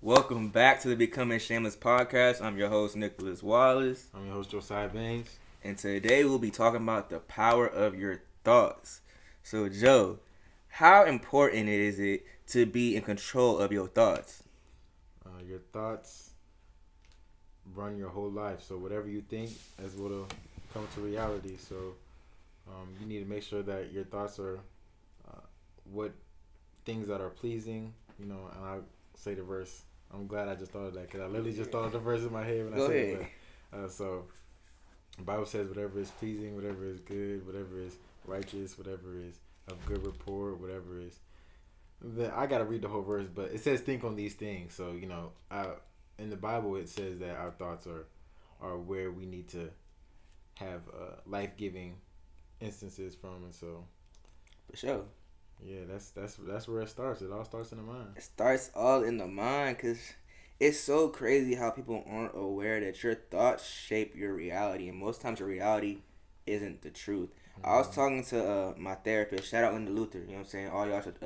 Welcome back to the Becoming Shameless podcast. I'm your host, Nicholas Wallace. I'm your host, Josiah Baines. And today we'll be talking about the power of your thoughts. So, Joe, how important is it to be in control of your thoughts? Your thoughts run your whole life. So whatever you think is what'll come to reality. So you need to make sure that your thoughts are what things that are pleasing. And I say the verse. I'm glad I just thought of that because I literally just thought of the verse in my head when Go I said ahead. it. So the Bible says whatever is pleasing, whatever is good, whatever is righteous, whatever is of good report, whatever is. I gotta read the whole verse, but it says think on these things. So in the Bible it says that our thoughts are where we need to have life giving instances from, and so For sure. yeah, that's where it starts. It all starts in the mind. It starts all in the mind because it's so crazy how people aren't aware that your thoughts shape your reality. And most times your reality isn't the truth. I was talking to my therapist. Shout out Linda Luther. You know what I'm saying? All y'all should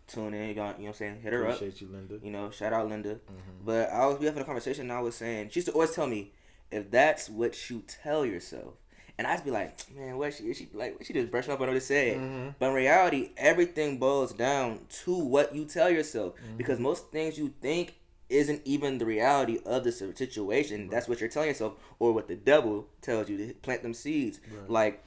tune in. Y'all, you know what I'm saying? Hit her up. Appreciate you, Linda. Shout out Linda. Mm-hmm. But we having a conversation and I was saying, she used to always tell me, if that's what you tell yourself. And I'd be like, man, what she just brushing up on what it said. Mm-hmm. But in reality, everything boils down to what you tell yourself. Mm-hmm. Because most things you think isn't even the reality of the situation. Right. That's what you're telling yourself, or what the devil tells you to plant them seeds. Right. Like,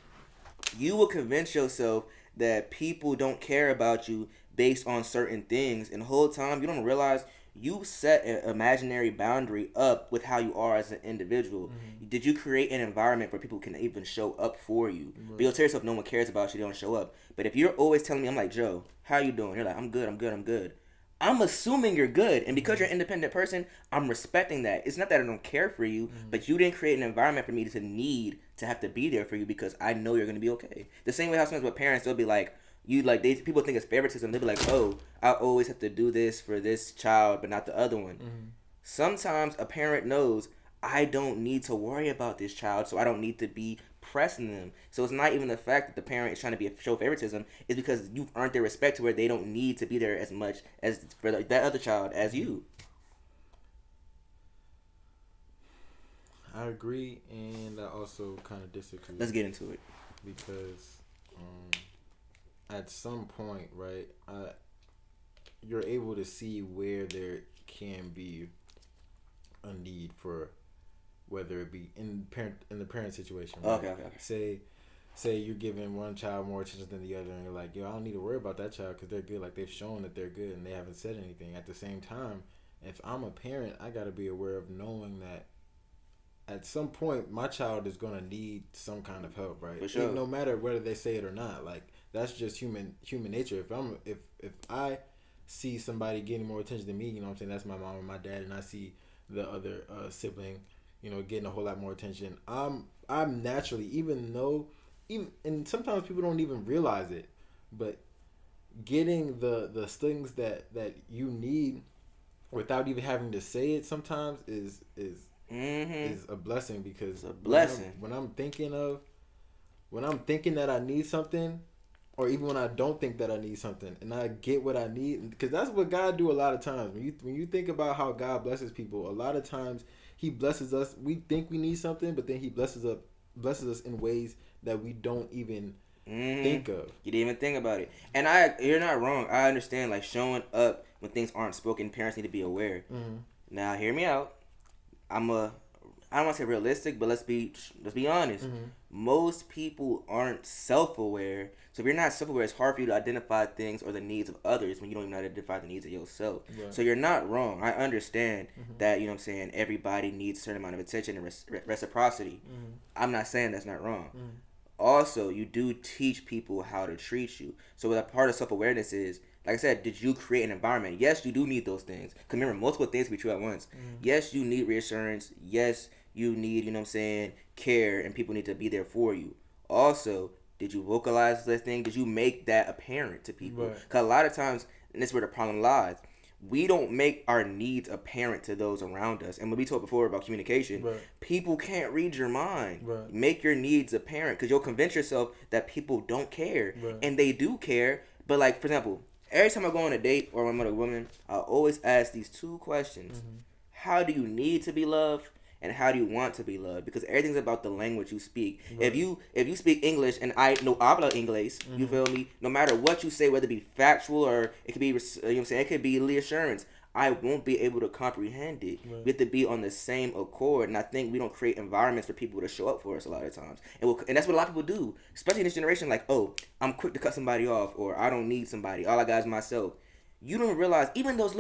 you will convince yourself that people don't care about you based on certain things, and the whole time you don't realize you set an imaginary boundary up with how you are as an individual. Mm-hmm. Did you create an environment where people can even show up for you? Right. But you'll tell yourself no one cares about you, they don't show up. But if you're always telling me, I'm like, Joe, how you doing? You're like, I'm good, I'm good, I'm good. I'm assuming you're good, and because you're an independent person, I'm respecting that. It's not that I don't care for you, but you didn't create an environment for me to need to have to be there for you because I know you're gonna be okay. The same way how sometimes with parents, they'll be like, people think it's favoritism. They'll be like, oh, I always have to do this for this child, but not the other one. Mm-hmm. Sometimes a parent knows I don't need to worry about this child, so I don't need to be pressing them. So it's not even the fact that the parent is trying to show favoritism. It's because you've earned their respect to where they don't need to be there as much as for that other child as you. I agree, and I also kind of disagree. Let's get into it. Because at some point, right, you're able to see where there can be a need for, whether it be in the parent situation. Right? Okay. Say you're giving one child more attention than the other, and you're like, yo, I don't need to worry about that child because they're good. Like, they've shown that they're good, and they haven't said anything. At the same time, if I'm a parent, I got to be aware of knowing that at some point my child is going to need some kind of help, right? For sure. No matter whether they say it or not. Like, that's just human nature. If I see somebody getting more attention than me, you know what I'm saying, that's my mom or my dad, and I see the other sibling, getting a whole lot more attention, I'm naturally, and sometimes people don't even realize it, but getting the things that you need without even having to say it sometimes is a blessing, because It's a blessing. when I'm thinking that I need something, or even when I don't think that I need something and I get what I need, because that's what God do a lot of times. When you think about how God blesses people, a lot of times He blesses us. We think we need something, but then He blesses us in ways that we don't even think of. You didn't even think about it. And you're not wrong. I understand, like, showing up when things aren't spoken, parents need to be aware. Mm-hmm. Now, hear me out. I don't want to say realistic, but let's be honest. Mm-hmm. Most people aren't self-aware. So if you're not self-aware, it's hard for you to identify things or the needs of others when you don't even identify the needs of yourself. Right. So you're not wrong. I understand that, you know what I'm saying, everybody needs a certain amount of attention and reciprocity. I'm not saying that's not wrong. Also, you do teach people how to treat you. So what a part of self-awareness is, like I said, did you create an environment? Yes, you do need those things. Because remember, multiple things can be true at once. Yes, you need reassurance. Yes, you need, you know what I'm saying, care, and people need to be there for you. Also, did you vocalize this thing? Did you make that apparent to people? Right. Because a lot of times, and this is where the problem lies, we don't make our needs apparent to those around us. And when we talked before about communication, Right. people can't read your mind. Right. Make your needs apparent, because you'll convince yourself that people don't care. Right. And they do care. But, like, for example, Every time I go on a date or I'm with a woman, I always ask these two questions: how do you need to be loved, and how do you want to be loved? Because everything's about the language you speak. Right. If you speak English and I no habla Inglés, you feel me? No matter what you say, whether it be factual or it could be, you know what I'm saying, it could be reassurance. I won't be able to comprehend it. Right. We have to be on the same accord, and I think we don't create environments for people to show up for us a lot of times, and that's what a lot of people do, especially in this generation. Like, oh, I'm quick to cut somebody off, or I don't need somebody. All I got is myself. You don't realize even those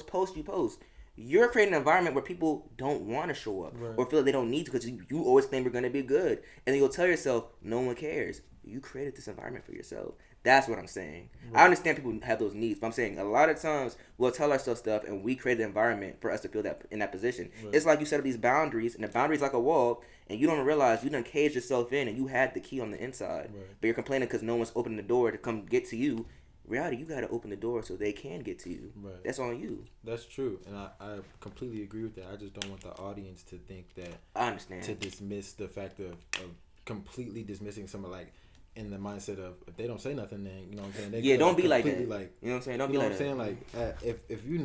posts you post, you're creating an environment where people don't want to show up Right. or feel like they don't need to because you always claim you're gonna be good, and then you'll tell yourself no one cares. You created this environment for yourself. That's what I'm saying. Right. I understand people have those needs, but I'm saying a lot of times we'll tell ourselves stuff and we create the environment for us to feel that in that position. Right. It's like you set up these boundaries, and the boundary's like a wall, and you don't realize you done caged yourself in, and you had the key on the inside, Right. but you're complaining because no one's opening the door to come get to you. Reality, you gotta open the door so they can get to you. Right. That's on you. That's true, and I completely agree with that. I just don't want the audience to think that I understand. to dismiss the fact of completely dismissing someone, like in the mindset of if they don't say nothing, then you know what I'm saying. They Yeah, could don't be like completely, that. Like, You know what I'm saying? Don't you be know like what I'm that. saying. Like if you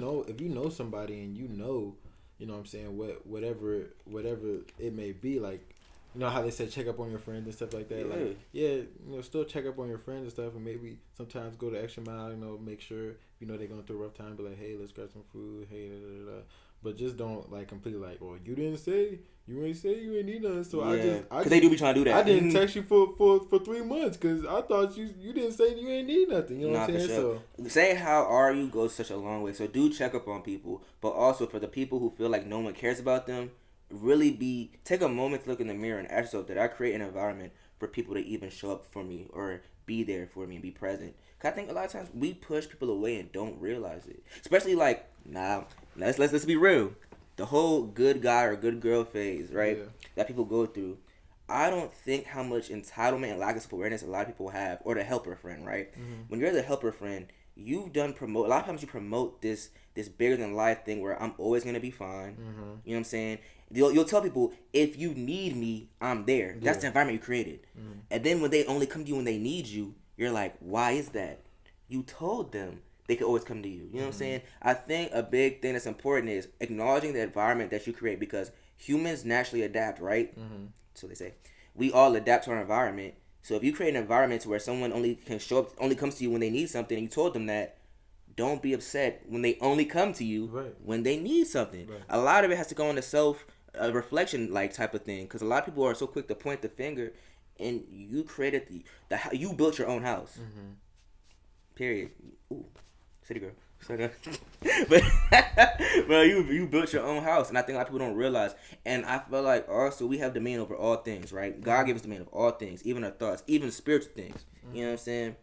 know somebody and you know what I'm saying, whatever it may be, like. You know how they said check up on your friends and stuff like that. Yeah. Like, yeah, you know, still check up on your friends and stuff, and maybe sometimes go the extra mile. You know, make sure you know they're going through a rough time. Be like, hey, let's grab some food. Hey, da, da, da, da. But just don't like completely like, well, you ain't say you ain't need nothing. So Yeah, I they do be trying to do that. I didn't text you for 3 months because I thought you didn't say you ain't need nothing. You know Nah, what I'm for saying? sure. So Saying how are you goes such a long way. So do check up on people, but also for the people who feel like no one cares about them, really take a moment to look in the mirror and ask yourself, did I create an environment for people to even show up for me or be there for me and be present? Cause I think a lot of times we push people away and don't realize it. Especially like, let's be real. The whole good guy or good girl phase, right? Yeah. That people go through. I don't think how much entitlement and lack of self-awareness a lot of people have, or the helper friend, right? Mm-hmm. When you're the helper friend, you've done promote. A lot of times you promote this bigger than life thing where I'm always gonna be fine. Mm-hmm. You know what I'm saying? You'll tell people if you need me, I'm there. That's Yeah. the environment you created. Mm-hmm. And then when they only come to you when they need you, you're like, why is that? You told them they could always come to you. You know what I'm saying? I think a big thing that's important is acknowledging the environment that you create because humans naturally adapt, right? Mm-hmm. So they say. We all adapt to our environment. So if you create an environment where someone only can show up, only comes to you when they need something, and you told them that, don't be upset when they only come to you Right. when they need something. Right. A lot of it has to go on the self reflection like type of thing because a lot of people are so quick to point the finger, and you created you built your own house. Mm-hmm. Period. Ooh, city girl. but well, you built your own house, and I think a lot of people don't realize. And I feel like also we have dominion over all things, right? God gave us dominion of all things, even our thoughts, even spiritual things. You know what I'm saying?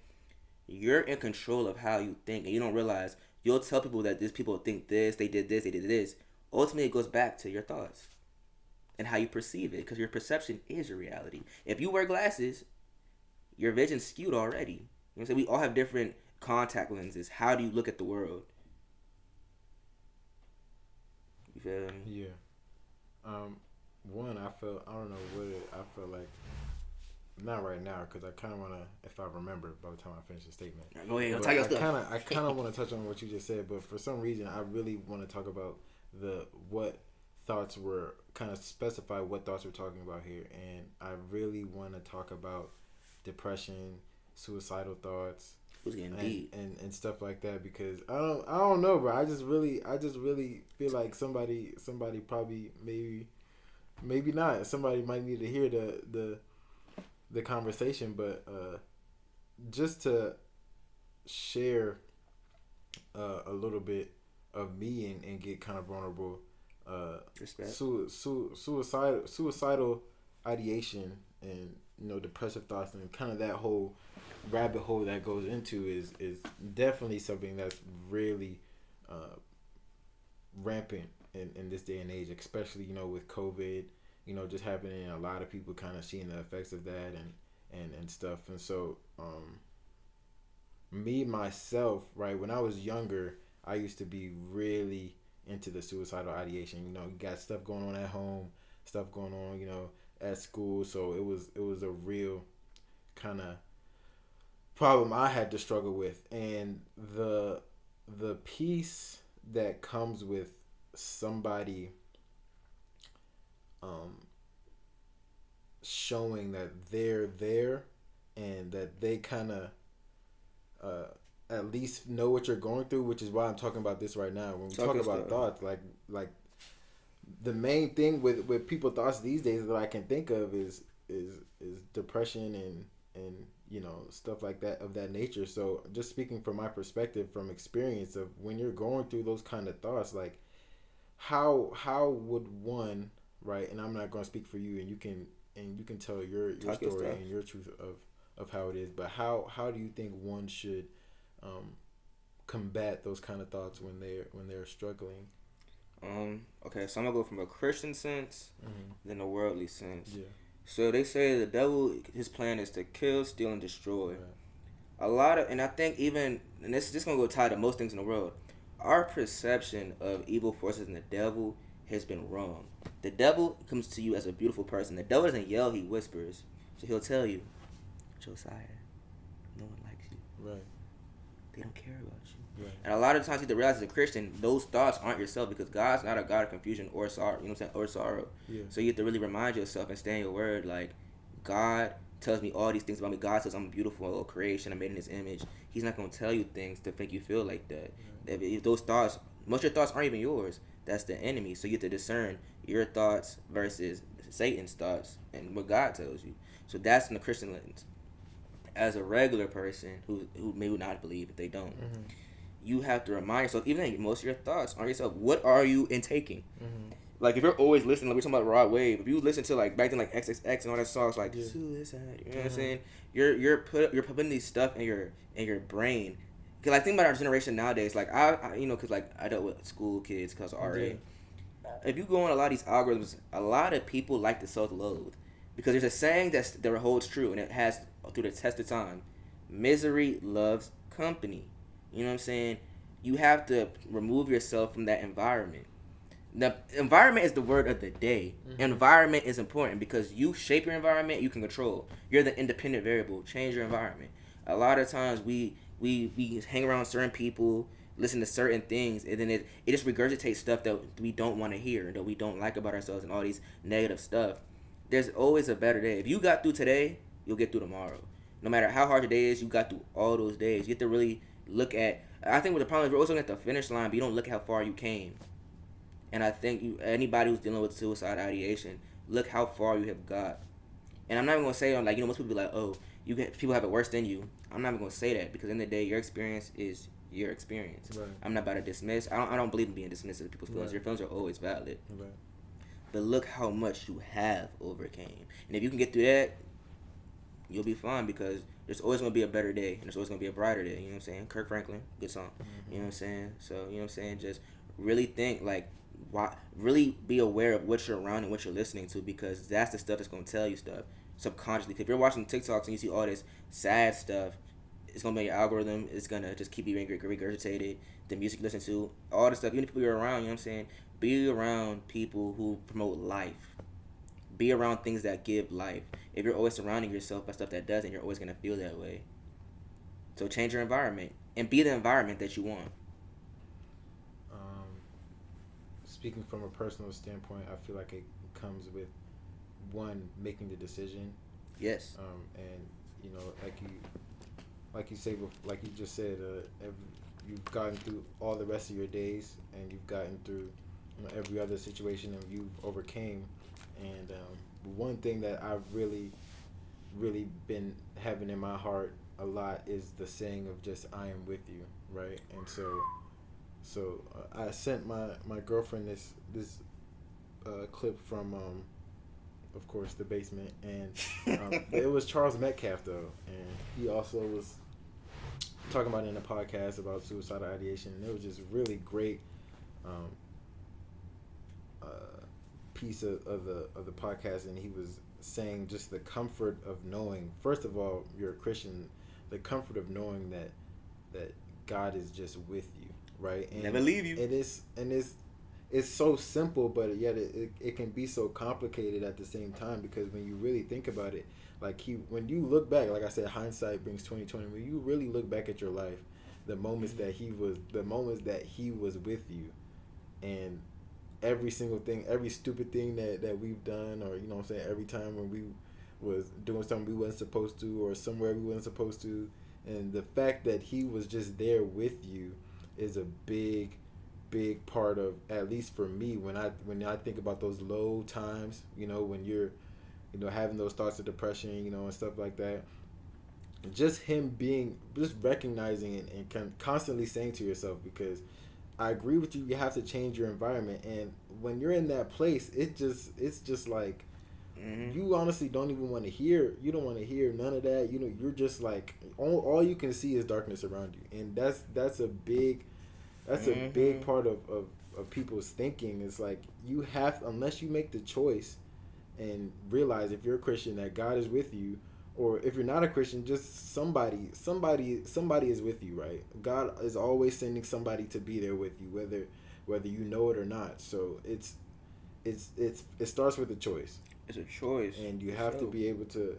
You're in control of how you think, and you don't realize. You'll tell people that these people think this, they did this, they did this. Ultimately, it goes back to your thoughts and how you perceive it, because your perception is your reality. If you wear glasses, your vision's skewed already. You know what I'm saying? We all have different contact lenses. How do you look at the world? You feel me? Yeah. One, I don't know what I feel like. Not right now, because I kind of want to, if I remember by the time I finish the statement. Go ahead, But tell your stuff. I kind of want to touch on what you just said, but for some reason, I really want to talk about what thoughts were kind of specify what thoughts we're talking about here, and I really want to talk about depression, suicidal thoughts, Who's getting deep? and stuff like that, because I don't know, bro. I just really feel like somebody probably maybe not. Somebody might need to hear the conversation, but just to share a little bit of me and get kind of vulnerable. Respect. Suicidal ideation and depressive thoughts and kind of that whole rabbit hole that goes into is definitely something that's really rampant in this day and age, especially with COVID. Just happening, a lot of people kind of seeing the effects of that and stuff. And so, me, myself, right, when I was younger, I used to be really into the suicidal ideation. You got stuff going on at home, stuff going on, at school. So it was a real kind of problem I had to struggle with, and the peace that comes with somebody um, showing that they're there and that they kind of uh, at least know what you're going through, which is why I'm talking about this right now. When we talk about thoughts, like the main thing with people thoughts these days that I can think of is depression and stuff like that of that nature. So just speaking from my perspective, from experience of when you're going through those kind of thoughts, like how would one, right? And I'm not going to speak for you, and you can tell your story and your truth of how it is. But how do you think one should combat those kind of thoughts when they're struggling? Okay, so I'm gonna go from a Christian sense, then a worldly sense. Yeah. So they say the devil, his plan is to kill, steal, and destroy. Right. And I think even, and this is just gonna go tie to most things in the world. Our perception of evil forces and the devil has been wrong. The devil comes to you as a beautiful person. The devil doesn't yell; he whispers. So he'll tell you, Josiah, no one likes you. Right. They don't care about you. Right. And a lot of times you have to realize as a Christian, those thoughts aren't yourself, because God's not a God of confusion or sorrow. You know what I'm saying? Or sorrow. Yeah. So you have to really remind yourself and stay in your word. Like, God tells me all these things about me. God says I'm a beautiful creation. I'm made in His image. He's not going to tell you things to make you feel like that. Right. If those thoughts, most of your thoughts aren't even yours. That's the enemy. So you have to discern your thoughts versus Satan's thoughts and what God tells you. So that's in the Christian lens. As a regular person who may not believe, if they don't, you have to remind yourself, even if most of your thoughts aren't yourself, what are you intaking? Like, if you're always listening, like we're talking about Rod Wave, if you listen to, like, back then, like, XXX and all that songs, like, suicide, you know what I'm saying? You're putting these stuff in your brain. Because I think about our generation nowadays, like, I because, like, I dealt with school kids because of RA. If you go on a lot of these algorithms, a lot of people like to self-loathe. Because there's a saying that holds true, and it has, through the test of time, misery loves company. You know what I'm saying? You have to remove yourself from that environment. The environment is the word of the day. Environment is important because you shape your environment, you can control. You're the independent variable. Change your environment. A lot of times we hang around certain people, listen to certain things, and then it just regurgitates stuff that we don't want to hear, that we don't like about ourselves, and all these negative stuff. There's always a better day. If you got through today, you'll get through tomorrow. No matter how hard your day is, you got through all those days. You have to really look at, I think what the problem is, we're always looking at the finish line, but you don't look at how far you came. And I think anybody who's dealing with suicide ideation, look how far you have got. And I'm not even going to say, like, most people be like, oh, people have it worse than you. I'm not even going to say that, because in the day, your experience is your experience. Right. I'm not about to dismiss. I don't believe in being dismissive of people's feelings. Right. Your feelings are always valid. Right. But look how much you have overcame. And if you can get through that, you'll be fine, because there's always going to be a better day, and there's always going to be a brighter day. You know what I'm saying? Kirk Franklin, good song. You know what I'm saying? So, you know what I'm saying? Just really think, like, really be aware of what you're around and what you're listening to, because that's the stuff that's going to tell you stuff subconsciously. If you're watching TikToks and you see all this sad stuff, it's going to be your algorithm. It's going to just keep you regurgitated. The music you listen to, all the stuff, even the people you're around, you know what I'm saying? Be around people who promote life. Be around things that give life. If you're always surrounding yourself by stuff that doesn't, you're always going to feel that way. So change your environment and be the environment that you want. Speaking from a personal standpoint, I feel like it comes with one, making the decision. Yes. And like you say, like you just said, you've gotten through all the rest of your days, and you've gotten through every other situation, and you've overcame. And one thing that I've really been having in my heart a lot is the saying of just "I am with you," right? And so I sent my girlfriend this clip from of course The Basement, and it was Charles Metcalf though, and he also was talking about it in a podcast about suicidal ideation, and it was just really great piece of the podcast, and he was saying just the comfort of knowing, first of all, you're a Christian, the comfort of knowing that God is just with you, right? And never leave you. It's so simple, but yet it can be so complicated at the same time, because when you really think about it, Like when you look back, like I said, hindsight brings 2020. When you really look back at your life, the moments that he was with you, and every single thing, every stupid thing that we've done, or you know what I'm saying, every time when we was doing something we wasn't supposed to, or somewhere we wasn't supposed to, and the fact that he was just there with you is a big part of, at least for me, when I think about those low times, when you're having those thoughts of depression, and stuff like that. Just recognizing it and constantly saying to yourself, because I agree with you, you have to change your environment, and when you're in that place, it's just like, you honestly don't even want to hear. You don't want to hear none of that. You're just like, all you can see is darkness around you, and that's a big part of people's thinking. It's like, you have, unless you make the choice and realize, if you're a Christian, that God is with you, or if you're not a Christian, just somebody is with you, right? God is always sending somebody to be there with you, whether you know it or not. So it starts with a choice. It's a choice, and you have to be able to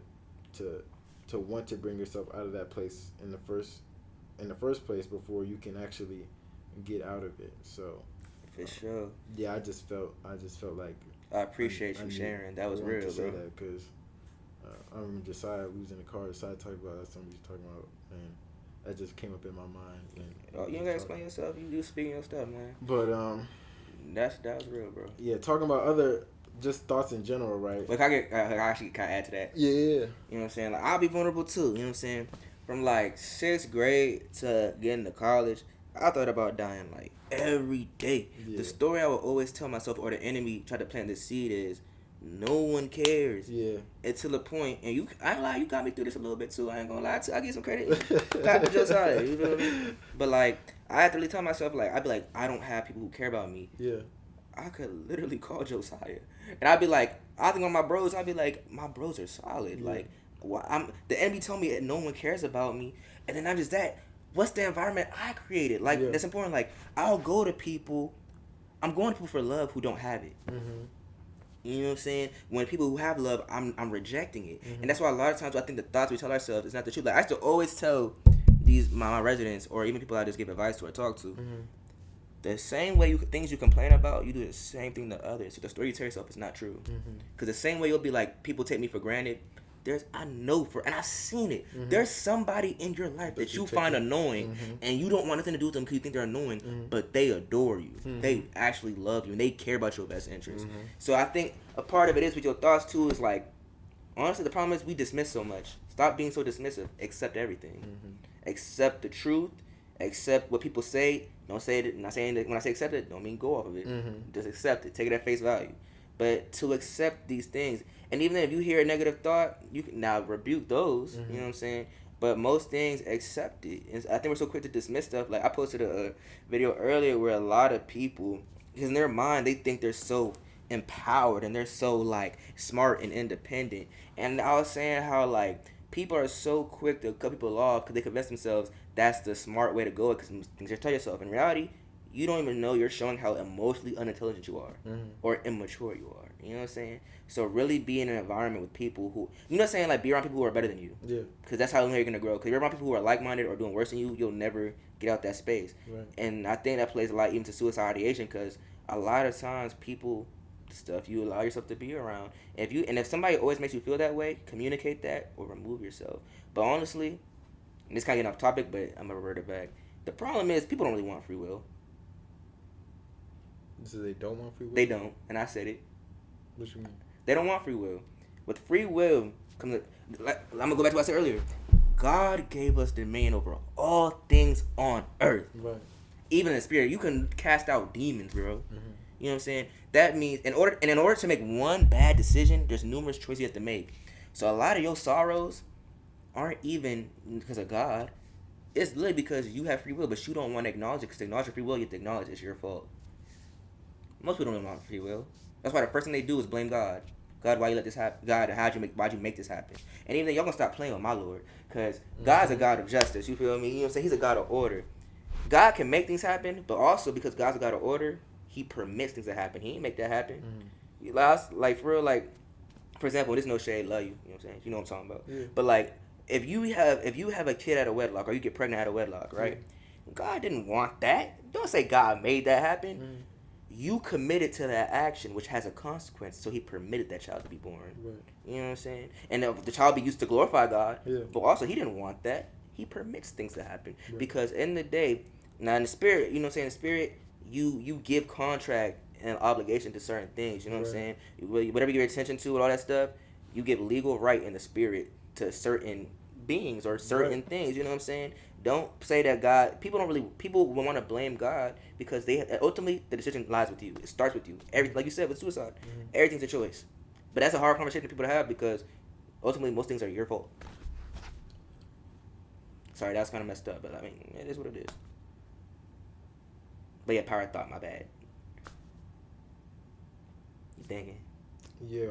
want to bring yourself out of that place in the first place before you can actually get out of it. So for sure. Yeah, I just felt like, I appreciate you sharing. That was real, bro. Because I remember Josiah, we was in the car, Josiah talked about that, something we was talking about, and that just came up in my mind. And you ain't gotta explain yourself. You just speaking your stuff, man. But that was real, bro. Yeah, talking about other just thoughts in general, right? Like, I actually kind of add to that. Yeah. You know what I'm saying? Like, I'll be vulnerable too. You know what I'm saying? From like 6th grade to getting to college, I thought about dying like every day. Yeah. The story I would always tell myself, or the enemy tried to plant this seed, is no one cares. Yeah. Until a point, and I ain't lie, you got me through this a little bit too. I ain't gonna lie to you. I give some credit. Clap for Josiah. You feel me? But like, I had to really tell myself, like, I'd be like, I don't have people who care about me. Yeah. I could literally call Josiah, and I'd be like, I think on my bros, I'd be like, my bros are solid. Yeah. Like, the enemy told me that no one cares about me, and then not just that, what's the environment I created? Like, that's important. Like, I'll go to people. I'm going to people for love who don't have it. Mm-hmm. You know what I'm saying? When people who have love, I'm rejecting it. Mm-hmm. And that's why a lot of times I think the thoughts we tell ourselves is not the truth. Like, I used to always tell my residents, or even people I just give advice to or talk to, the same way things you complain about, you do the same thing to others. So the story you tell yourself is not true. Because the same way you'll be like, people take me for granted, and I've seen it. There's somebody in your life that you find annoying, and you don't want nothing to do with them because you think they're annoying, but they adore you. They actually love you, and they care about your best interest. So I think a part of it is with your thoughts too, is like, honestly, the problem is we dismiss so much. Stop being so dismissive. Accept everything. Accept the truth. Accept what people say. Don't say it. Not saying that when I say accept it, don't mean go off of it. Just accept it. Take it at face value. But to accept these things, and even if you hear a negative thought, you can now rebuke those. You know what I'm saying? But most things, accept it. And I think we're so quick to dismiss stuff. Like, I posted a video earlier where a lot of people, because in their mind, they think they're so empowered and they're so like smart and independent. And I was saying how like people are so quick to cut people off because they convince themselves that's the smart way to go. Because just tell yourself, in reality, you don't even know you're showing how emotionally unintelligent you are or immature you are. You know what I'm saying? So really be in an environment with people who, you know what I'm saying, like, be around people who are better than you. Yeah. Because that's how you're going to grow. Because if you're around people who are like-minded or doing worse than you, you'll never get out that space. Right. And I think that plays a lot even to suicide ideation, because a lot of times people, stuff you allow yourself to be around. If somebody always makes you feel that way, communicate that or remove yourself. But honestly, and this kind of getting off topic, but I'm going to revert it back. The problem is people don't really want free will. So they don't want free will? They don't, and I said it. What you mean? They don't want free will. With free will comes, like, I'm going to go back to what I said earlier. God gave us dominion over all things on earth. Right. Even in spirit. You can cast out demons, bro. Mm-hmm. You know what I'm saying? That means in order to make one bad decision, there's numerous choices you have to make. So a lot of your sorrows aren't even because of God. It's literally because you have free will, but you don't want to acknowledge it. Because to acknowledge your free will, you have to acknowledge it's your fault. Most people don't even want free will. That's why the first thing they do is blame God. God, why you let this happen? God, why'd you make this happen? And even then, y'all gonna stop playing with my Lord, because God's a God of justice. You feel me? You know what I'm saying? He's a God of order. God can make things happen, but also because God's a God of order, He permits things to happen. He ain't make that happen. Like, for real, like, for example, there's no shade, love you. You know what I'm saying? You know what I'm talking about. Yeah. But like, if you have a kid out of wedlock or you get pregnant out of wedlock, right? God didn't want that. Don't say God made that happen. You committed to that action, which has a consequence. So He permitted that child to be born. Right. You know what I'm saying? And the child be used to glorify God. Yeah. But also, He didn't want that. He permits things to happen because in the day, now in the spirit, you know what I'm saying? In the spirit, you give contract and obligation to certain things. You know what I'm saying? Whatever you give attention to and all that stuff, you give legal right in the spirit to certain beings or certain things. You know what I'm saying? Don't say that God. People will want to blame God because they ultimately the decision lies with you. It starts with you. Like you said with suicide, everything's a choice. But that's a hard conversation for people to have because ultimately most things are your fault. Sorry, that was kind of messed up, but I mean, it is what it is. But yeah, power of thought, my bad. You thinking? Yeah,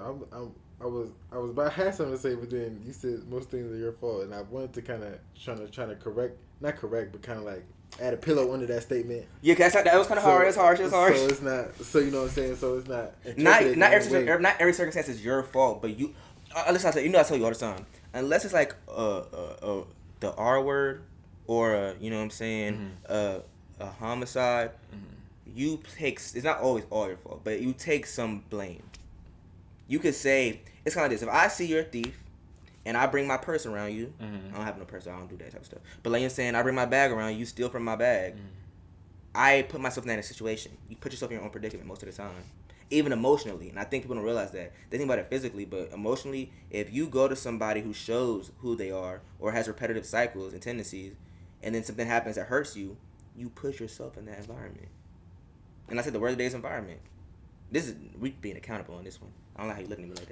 I was about to have something to say, but then you said most things are your fault, and I wanted to kind of trying to not correct, but kind of like add a pillow under that statement. Yeah, cause that was kind of hard. It's harsh. It's harsh. So it's not. So you know what I'm saying. So it's not. Not every circumstance is your fault, but you. Listen, I tell you all the time. Unless it's like the R word or you know what I'm saying, a homicide. You take. It's not always all your fault, but you take some blame. You could say it's kind of this. If I see you're a thief, and I bring my purse around you, I don't have no purse. So I don't do that type of stuff. But like you're saying, I bring my bag around you, steal from my bag. I put myself in that situation. You put yourself in your own predicament most of the time, even emotionally. And I think people don't realize that. They think about it physically, but emotionally, if you go to somebody who shows who they are or has repetitive cycles and tendencies, and then something happens that hurts you, you put yourself in that environment. And I said the word of the day is environment. This is we being accountable on this one. I don't know how you looking at me like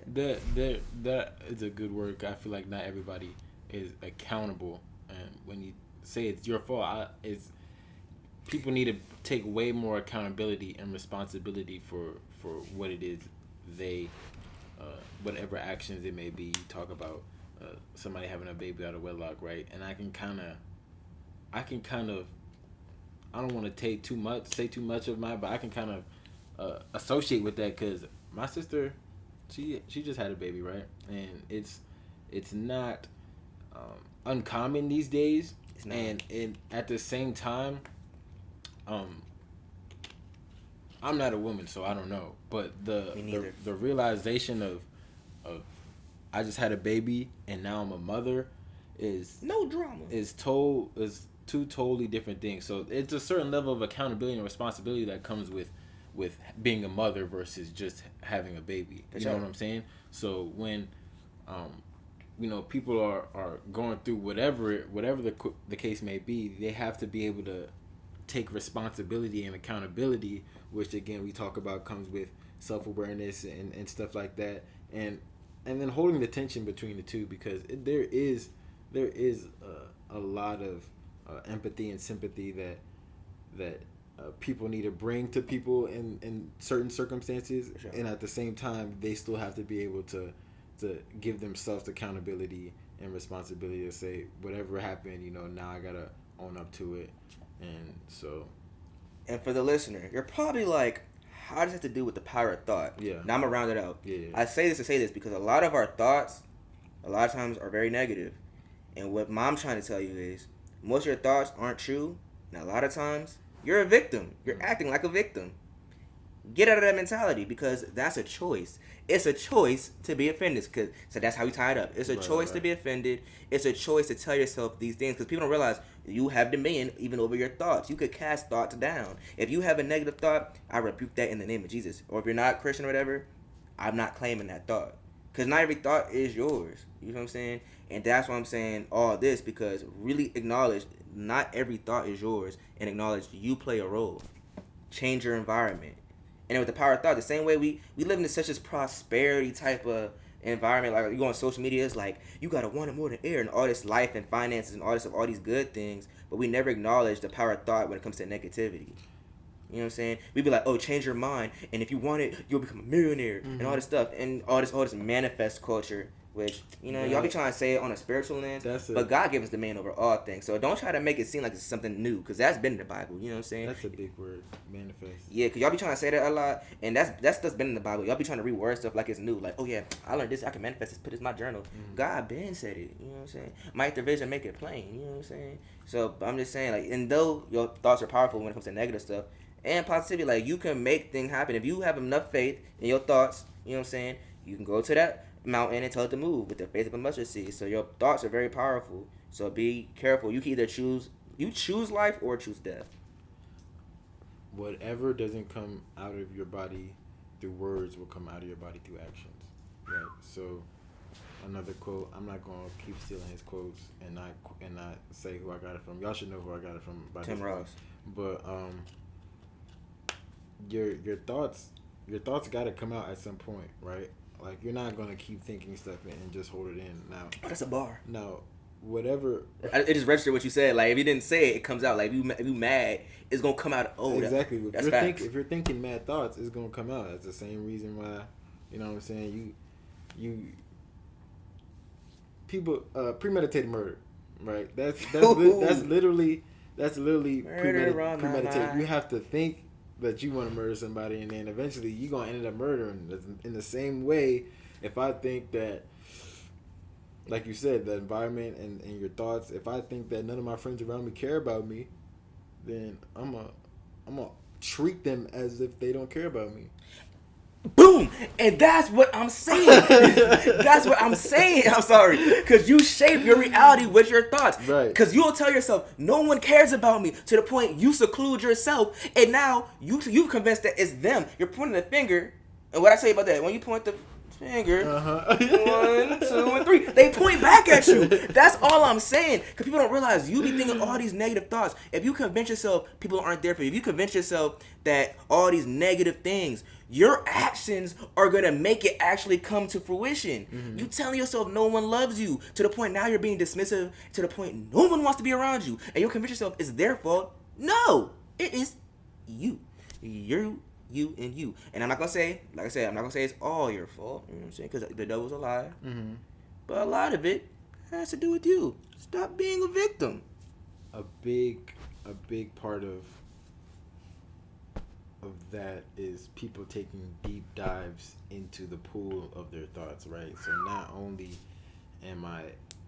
that. That is a good word. I feel like not everybody is accountable, and when you say it's your fault, people need to take way more accountability and responsibility for what it is they, whatever actions it may be. You talk about somebody having a baby out of wedlock, right? And I can kind of, I don't want to say too much of mine, but I can kind of associate with that because my sister, she just had a baby, right? And it's not uncommon these days. It's not. And at the same time, I'm not a woman, so I don't know. But the realization of I just had a baby and now I'm a mother is no drama. Is two totally different things. So it's a certain level of accountability and responsibility that comes with being a mother versus just having a baby. You know what I'm saying? So when people are going through whatever the case may be, they have to be able to take responsibility and accountability, which again we talk about comes with self-awareness and stuff like that, and then holding the tension between the two, because there is a lot of empathy and sympathy that people need to bring to people in certain circumstances, and at the same time they still have to be able to give themselves accountability and responsibility to say whatever happened, now I gotta own up to it. And for the listener, you're probably like, how does it have to do with the power of thought? Yeah. Now I'm gonna round it out. Yeah. I say this to say this because a lot of our thoughts, a lot of times, are very negative. And what Mom's trying to tell you is, most of your thoughts aren't true. And a lot of times, you're a victim. You're acting like a victim. Get out of that mentality, because that's a choice. It's a choice to be offended. So that's how we tie it up. It's a choice to be offended. It's a choice to tell yourself these things, because people don't realize you have dominion even over your thoughts. You could cast thoughts down. If you have a negative thought, I rebuke that in the name of Jesus. Or if you're not Christian or whatever, I'm not claiming that thought. Because not every thought is yours. You know what I'm saying? And that's why I'm saying all this, because really acknowledge not every thought is yours, and acknowledge you play a role. Change your environment. And with the power of thought, the same way we live in such a prosperity type of environment, like you go on social media, it's like you gotta want it more than air and all this life and finances and all this stuff, all these good things, but we never acknowledge the power of thought when it comes to negativity. You know what I'm saying? We'd be like, oh, change your mind, and if you want it, you'll become a millionaire, and all this stuff, and all this manifest culture Which, y'all be trying to say it on a spiritual lens, but God gave us dominion over all things. So don't try to make it seem like it's something new, because that's been in the Bible. You know what I'm saying? That's a big word, manifest. Yeah, because y'all be trying to say that a lot, and that's stuff's been in the Bible. Y'all be trying to reword stuff like it's new. Like, oh yeah, I learned this, I can manifest this, put this in my journal. God been said it. You know what I'm saying? Make the vision, make it plain. You know what I'm saying? So I'm just saying, like, and though your thoughts are powerful when it comes to negative stuff and positivity, like, you can make things happen. If you have enough faith in your thoughts, you know what I'm saying? You can go to that mountain and tell it to move with the faith of a mustard seed. So your thoughts are very powerful. So be careful. You can either choose life or choose death. Whatever doesn't come out of your body through words will come out of your body through actions. Right. So another quote. I'm not gonna keep stealing his quotes and not say who I got it from. Y'all should know who I got it from. Tim Ross. But your thoughts gotta come out at some point, right? Like, you're not gonna keep thinking stuff and just hold it in. Now that's a bar. Now, whatever. It just registered what you said. Like, if you didn't say it, it comes out. Like, if you mad, it's gonna come out. Oh, exactly. That's facts. If you're thinking mad thoughts, it's gonna come out. That's the same reason why, you know what I'm saying. You people premeditated murder, right? That's literally premeditated. You have to think that you want to murder somebody, and then eventually you're going to end up murdering. In the same way, if I think that, like you said, the environment and your thoughts, if I think that none of my friends around me care about me, then I'm gonna treat them as if they don't care about me. Boom! And that's what I'm saying. That's what I'm saying. I'm sorry. Because you shape your reality with your thoughts. Right. Because you'll tell yourself, no one cares about me, to the point you seclude yourself. And now you convinced that it's them. You're pointing the finger. And what I tell you about that, when you point the finger, 1, 2, and 3, they point back at you. That's all I'm saying. Because people don't realize you be thinking all these negative thoughts. If you convince yourself people aren't there for you, if you convince yourself that all these negative things, your actions are going to make it actually come to fruition. Mm-hmm. You telling yourself no one loves you, to the point now you're being dismissive, to the point no one wants to be around you, and you'll convince yourself it's their fault. No, it is you. You and you. And I'm not going to say, like I said, I'm not going to say it's all your fault. You know what I'm saying? Because the devil's a liar. Mm-hmm. But a lot of it has to do with you. Stop being a victim. A big part of that is people taking deep dives into the pool of their thoughts, right? So not only am I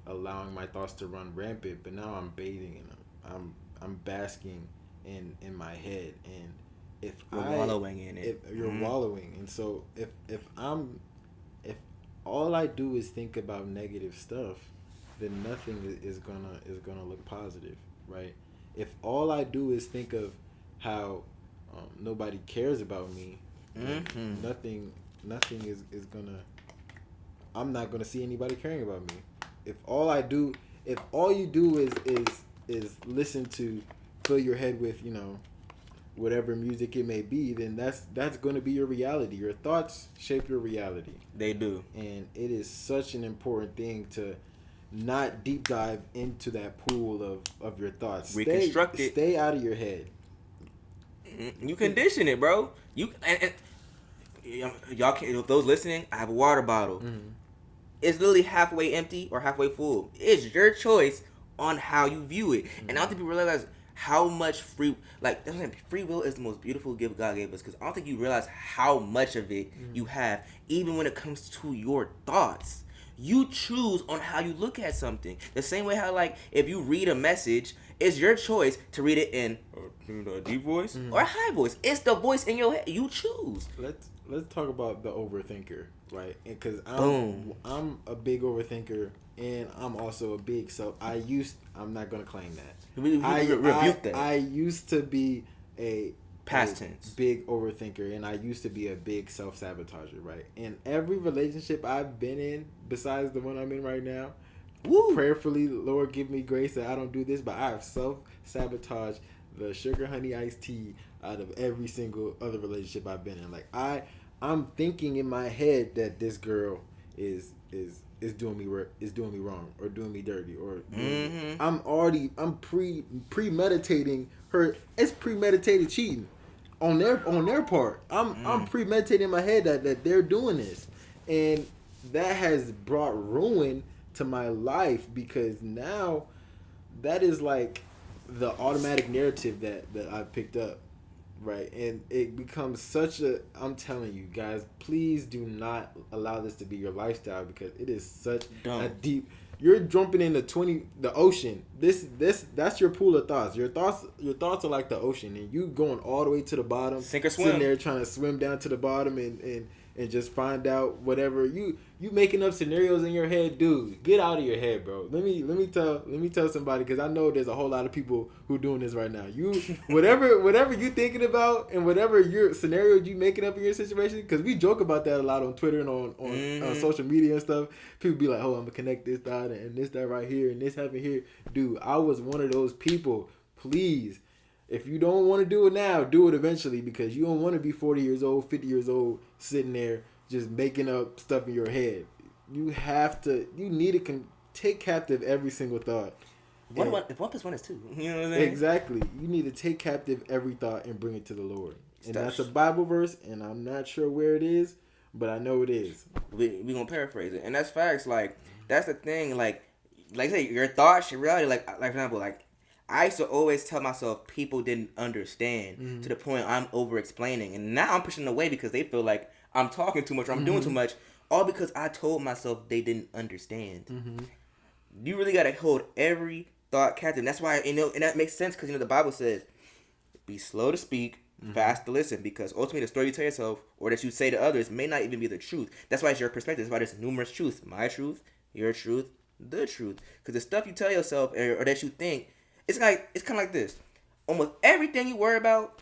allowing my thoughts to run rampant, but now I'm bathing in them. I'm basking in my head, and if you're wallowing in it. If you're wallowing, and so if all I do is think about negative stuff, then nothing is gonna look positive, right? If all I do is think of how nobody cares about me, nothing is gonna. I'm not gonna see anybody caring about me. If all you do is listen to, fill your head with, whatever music it may be, then that's going to be your reality. Your thoughts shape your reality. They do. And it is such an important thing to not deep dive into that pool of your thoughts. Reconstruct it. Stay out of your head. You condition it, bro. You and y'all can't. Those listening, I have a water bottle. Mm-hmm. It's literally halfway empty or halfway full. It's your choice on how you view it. Mm-hmm. And I don't think people realize how much free will is the most beautiful gift God gave us, because I don't think you realize how much of it you have, even when it comes to your thoughts. You choose on how you look at something. The same way how, like, if you read a message, it's your choice to read it in a deep voice or a high voice. It's the voice in your head. You choose. Let's talk about the overthinker, right? Because I'm a big overthinker, and I'm also a big I'm not gonna claim that. Rebuke that. I used to be a past tense big overthinker, and I used to be a big self-sabotager, right? In every relationship I've been in, besides the one I'm in right now, prayerfully, Lord, give me grace that I don't do this, but I have self-sabotaged the sugar honey iced tea out of every single other relationship I've been in. Like, I'm thinking in my head that this girl is doing me wrong or doing me dirty, or I'm premeditating her. It's premeditated cheating on their part. I'm premeditating in my head that they're doing this, and that has brought ruin to my life, because now that is like the automatic narrative that I picked up, right? And it becomes such a, I'm telling you guys, please do not allow this to be your lifestyle, because it is such a Don't. deep, you're jumping in the ocean. This that's your pool of thoughts. Your thoughts are like the ocean, and you going all the way to the bottom, Sink or sitting swim. there trying to swim down to the bottom, and just find out whatever you making up scenarios in your head. Dude, get out of your head, bro. Let me tell somebody, because I know there's a whole lot of people who doing this right now. You whatever you thinking about, and whatever your scenario you making up in your situation, because we joke about that a lot on Twitter and on social media and stuff. People be like, oh, I'm gonna connect this dot and this that right here and this happened here. Dude, I was one of those people. Please, if you don't want to do it now, do it eventually, because you don't want to be 40 years old, 50 years old, sitting there just making up stuff in your head. You need to take captive every single thought. If 1 + 1 is 2, you know what I'm saying? Exactly. You need to take captive every thought and bring it to the Lord. And Stuff. that's a Bible verse, and I'm not sure where it is, but I know it is. We gonna paraphrase it, and that's facts. Like that's the thing. Like I say, your thoughts, your reality. Like for example, like I used to always tell myself people didn't understand to the point I'm over explaining, and now I'm pushing away because they feel like I'm talking too much or I'm doing too much, all because I told myself they didn't understand. You really gotta hold every thought captive. That's why and that makes sense because the Bible says, "Be slow to speak, fast to listen," because ultimately the story you tell yourself or that you say to others may not even be the truth. That's why it's your perspective. That's why there's numerous truths: my truth, your truth, the truth. Because the stuff you tell yourself or that you think, it's kind of like this. Almost everything you worry about,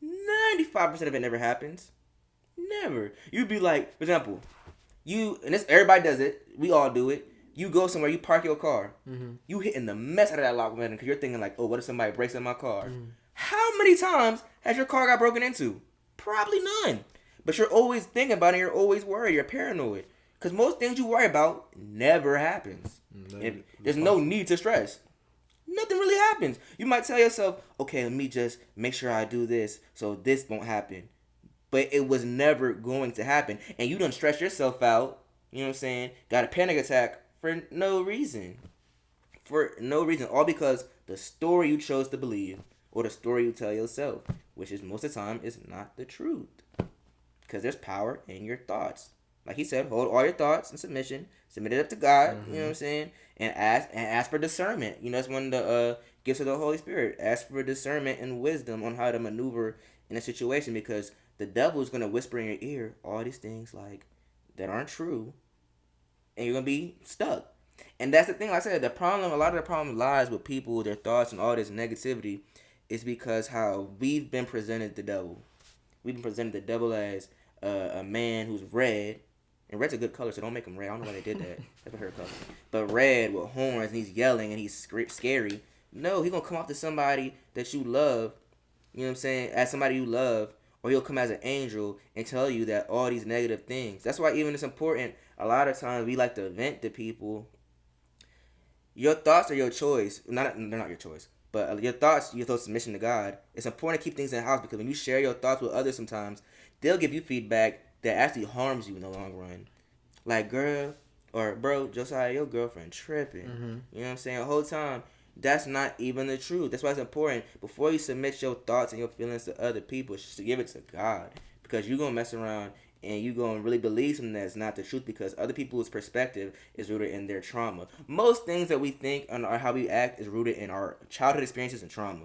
95% of it never happens. Never. You'd be like, for example, and this everybody does it. We all do it. You go somewhere, you park your car. You hitting the mess out of that lock button because you're thinking like, oh, what if somebody breaks in my car? How many times has your car got broken into? Probably none. But you're always thinking about it. You're always worried. You're paranoid. Because most things you worry about never happens. There's no need to stress. Nothing really happens. You might tell yourself, okay, let me just make sure I do this so this won't happen. But it was never going to happen. And you done stress yourself out. You know what I'm saying? Got a panic attack for no reason. For no reason. All because the story you chose to believe or the story you tell yourself, which is most of the time is not the truth. Because there's power in your thoughts. Like he said, hold all your thoughts in submission, submit it up to God, you know what I'm saying? And ask for discernment. That's one of the gifts of the Holy Spirit. Ask for discernment and wisdom on how to maneuver in a situation, because the devil is going to whisper in your ear all these things like that aren't true, and you're going to be stuck. And that's the thing. Like I said, a lot of the problem lies with people, their thoughts, and all this negativity is because how we've been presented the devil. We've been presented the devil as a man who's red. And red's a good color, so don't make him red. I don't know why they did that. That's a hair color. But red with horns, and he's yelling, and he's scary. No, he's going to come off to somebody that you love, you know what I'm saying, as somebody you love, or he'll come as an angel and tell you that all these negative things. That's why even it's important, a lot of times we like to vent to people. Your thoughts are your choice. They're not your choice. But your thoughts, you throw submission to God. It's important to keep things in the house, because when you share your thoughts with others sometimes, they'll give you feedback that actually harms you in the long run. Like, girl, or bro, Josiah, your girlfriend tripping. You know what I'm saying? The whole time, that's not even the truth. That's why it's important, before you submit your thoughts and your feelings to other people, just to give it to God. Because you're going to mess around and you're going to really believe something that's not the truth, because other people's perspective is rooted in their trauma. Most things that we think and how we act is rooted in our childhood experiences and trauma.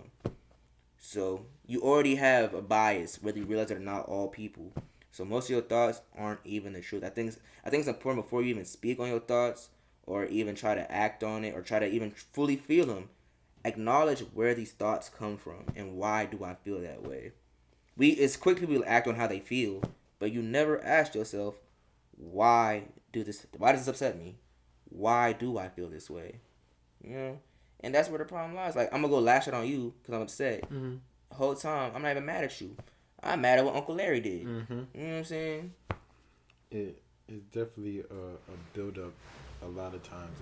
So you already have a bias, whether you realize it or not, all people. So most of your thoughts aren't even the truth. I think it's important, before you even speak on your thoughts or even try to act on it or try to even fully feel them, acknowledge where these thoughts come from and why do I feel that way. It's quick people act on how they feel, but you never ask yourself, why does this upset me? Why do I feel this way? And that's where the problem lies. Like, I'm gonna go lash it on you because I'm upset. The whole time I'm not even mad at you. I'm mad at what Uncle Larry did. You know what I'm saying? It's definitely a build up a lot of times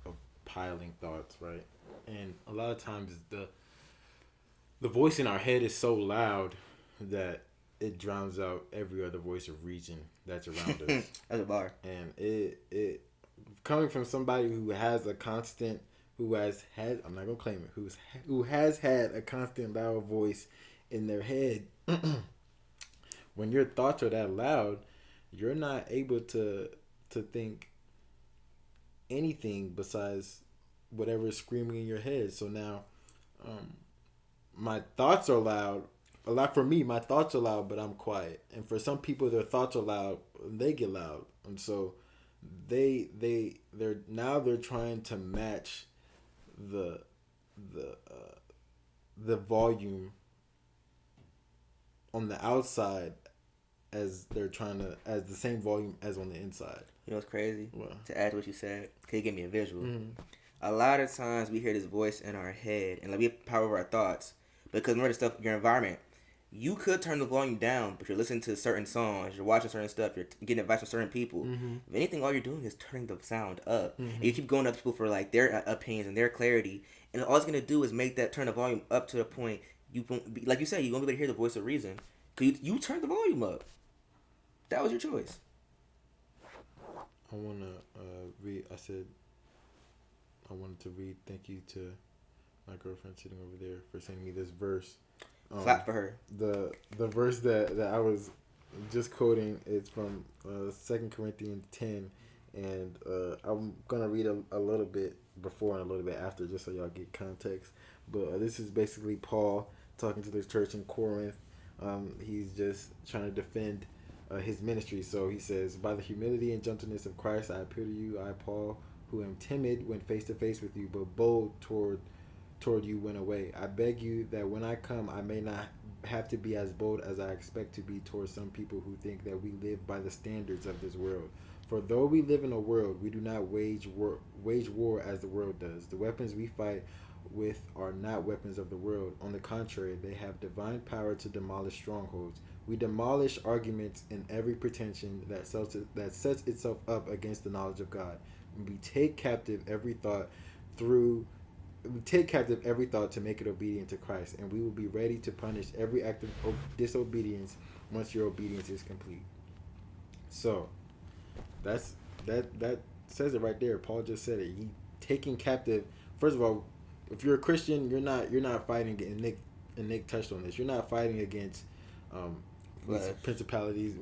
of piling thoughts, right? And a lot of times the voice in our head is so loud that it drowns out every other voice of reason that's around us. That's a bar. And it coming from somebody who has a constant, who has had, I'm not gonna claim it, who has had a constant loud voice in their head. When your thoughts are that loud, you're not able to think anything besides whatever is screaming in your head. So now, my thoughts are loud. A lot for me, my thoughts are loud, but I'm quiet. And for some people, their thoughts are loud, they get loud, and so they're trying to match the volume on the outside as the same volume as on the inside. You know what's crazy? What? To add to what you said, can you give me a visual? Mm-hmm. A lot of times we hear this voice in our head, and like we have power over our thoughts because remember the stuff, your environment. You could turn the volume down, but you're listening to certain songs, you're watching certain stuff, you're getting advice from certain people. Mm-hmm. If anything, all you're doing is turning the sound up. Mm-hmm. And you keep going up to people for like their opinions and their clarity, and all it's gonna do is make that turn the volume up to the point you won't be, like you said, you won't be able to hear the voice of reason because you turned the volume up. That was your choice. I wanna read. I said I wanted to read. Thank you to my girlfriend sitting over there for sending me this verse. Clap for her. The verse that I was just quoting is from 2 Corinthians 10, and I'm gonna read a little bit before and a little bit after, just so y'all get context. But this is basically Paul talking to the church in Corinth. He's just trying to defend his ministry. So he says, "By the humility and gentleness of Christ, I appeal to you, I Paul, who am timid when face to face with you, but bold toward you when away. I beg you that when I come, I may not have to be as bold as I expect to be towards some people who think that we live by the standards of this world. For though we live in a world, we do not wage war as the world does. The weapons we fight with are not weapons of the world. On the contrary, they have divine power to demolish strongholds. We demolish arguments and every pretension that sets itself up against the knowledge of God. And we take captive every thought to make it obedient to Christ, and we will be ready to punish every act of disobedience once your obedience is complete." So that says it right there. Paul just said it. He taking captive. First of all, if you're a Christian, you're not fighting. And Nick touched on this. You're not fighting against these principalities.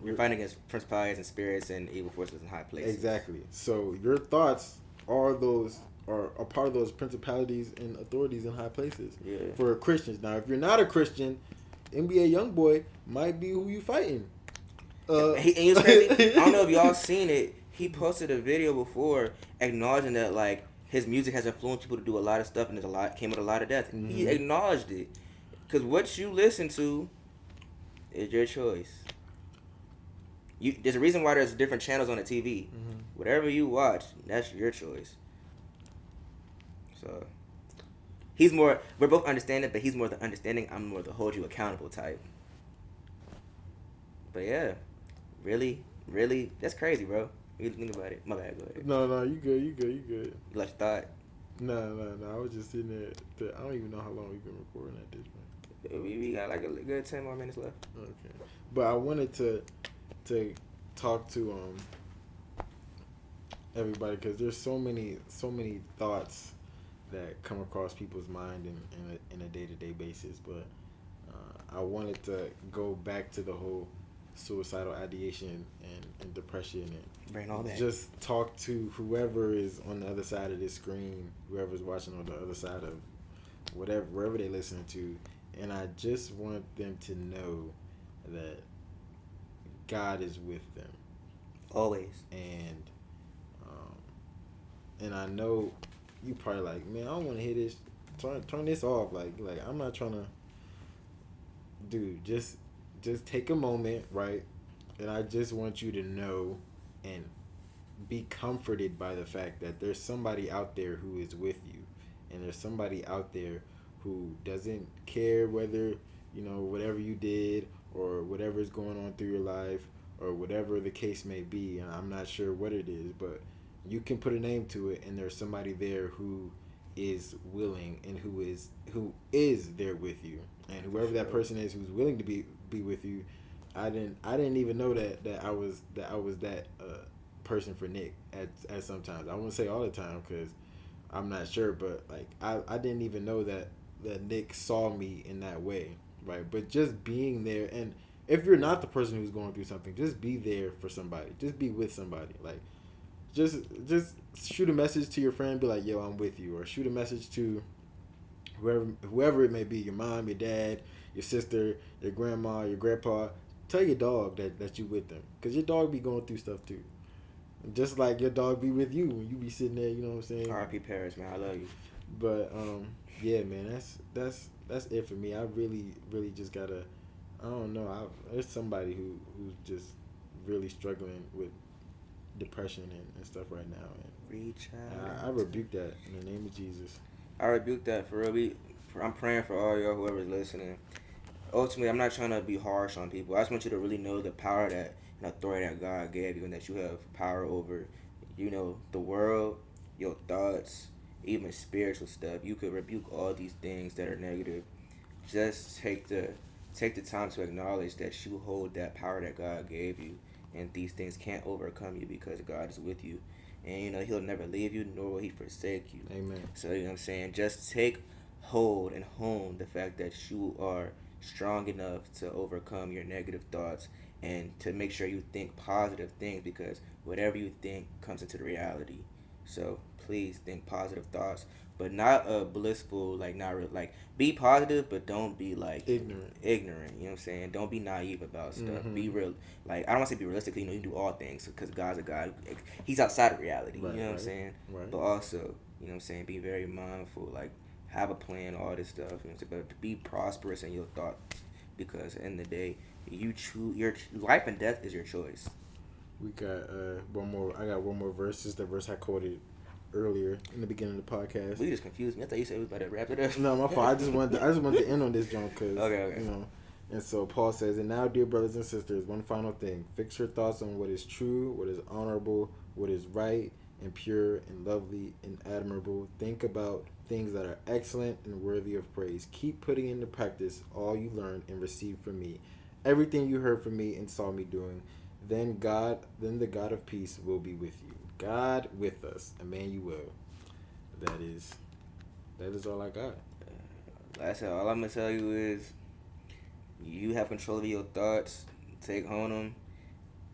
You're fighting against principalities and spirits and evil forces in high places. Exactly. So your thoughts are a part of those principalities and authorities in high places. Yeah. For Christians. Now, if you're not a Christian, NBA YoungBoy might be who you fighting. And it's crazy. I don't know if y'all seen it. He posted a video before acknowledging that like his music has influenced people to do a lot of stuff and came with a lot of death. Mm-hmm. He acknowledged it because what you listen to is your choice. There's a reason why there's different channels on the TV. Mm-hmm. Whatever you watch, that's your choice. So we're both understanding, but he's more the understanding, I'm more the hold you accountable type. But yeah, really, that's crazy, bro. You think about it. My bad, go ahead. No, you good. You lost your thought? No. I was just sitting there. I don't even know how long we've been recording at this point. We got like a good 10 more minutes left. Okay. But I wanted to talk to everybody because there's so many thoughts that come across people's mind in a day-to-day basis. But I wanted to go back to the whole suicidal ideation and depression and bring all that. Just talk to whoever is on the other side of this screen, whoever's watching on the other side of wherever they're listening to, and I just want them to know that God is with them always. And I know you probably like, man, I don't want to hear this. Turn this off. Like I'm not trying to. Dude, just take a moment, right? And I just want you to know and be comforted by the fact that there's somebody out there who is with you, and there's somebody out there who doesn't care whether, whatever you did or whatever's going on through your life or whatever the case may be. And I'm not sure what it is, but you can put a name to it, and there's somebody there who is willing and who is there with you, and whoever that person is who's willing to be with you. I didn't even know that I was that person for Nick at sometimes. I won't say all the time because I'm not sure, but like I didn't even know that Nick saw me in that way, right? But just being there, and if you're not the person who's going through something, just be there for somebody. Just be with somebody. Like just shoot a message to your friend, be like, "Yo, I'm with you," or shoot a message to whoever it may be, your mom, your dad, your sister, your grandma, your grandpa. Tell your dog that you with them, because your dog be going through stuff too. Just like your dog be with you when you be sitting there, you know what I'm saying? R.I.P. Paris, man, I love you. But yeah, man, that's it for me. I really just gotta, I don't know. There's somebody who's just really struggling with depression and stuff right now, and Reach out. I rebuke that in the name of Jesus. I rebuke that for real. I'm praying for all y'all, whoever's listening. Ultimately, I'm not trying to be harsh on people. I just want you to really know the power that and authority that God gave you, and that you have power over, the world, your thoughts, even spiritual stuff. You could rebuke all these things that are negative. Just take the time to acknowledge that you hold that power that God gave you, and these things can't overcome you because God is with you, and He'll never leave you, nor will He forsake you. Amen. So what I'm saying, just take hold and hone the fact that you are strong enough to overcome your negative thoughts, and to make sure you think positive things, because whatever you think comes into the reality. So please think positive thoughts, but not blissful, like not real, like be positive, but don't be like Ignorant. You know what I'm saying? Don't be naive about stuff. Mm-hmm. Be real. Like, I don't want to say be realistic. You can do all things because God's a God. He's outside of reality. Right, you know what right, I'm saying? right. But also, you know what I'm saying? Be very mindful. Like, have a plan, all this stuff. You know what I'm saying? But be prosperous in your thoughts, because at the end of the day, you choose your life and death is your choice. We got one more. I got one more verse. This is the verse I quoted earlier in the beginning of the podcast. We just confused me. I thought you said we was about to wrap it up. No, my fault. I just wanted to end on this joint because Okay. And so Paul says, "And now, dear brothers and sisters, one final thing: fix your thoughts on what is true, what is honorable, what is right, and pure, and lovely, and admirable. Think about things that are excellent and worthy of praise. Keep putting into practice all you learned and received from me, everything you heard from me and saw me doing. Then the God of peace will be with you. God with us, Emmanuel." That is all I got. Like I said, all I'm gonna tell you is, you have control of your thoughts. Take on them.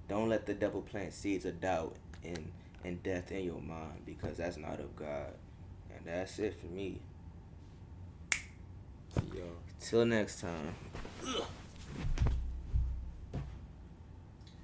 Don't let the devil plant seeds of doubt and death in your mind, because that's not of God. And that's it for me. See y'all. Till next time. Ugh.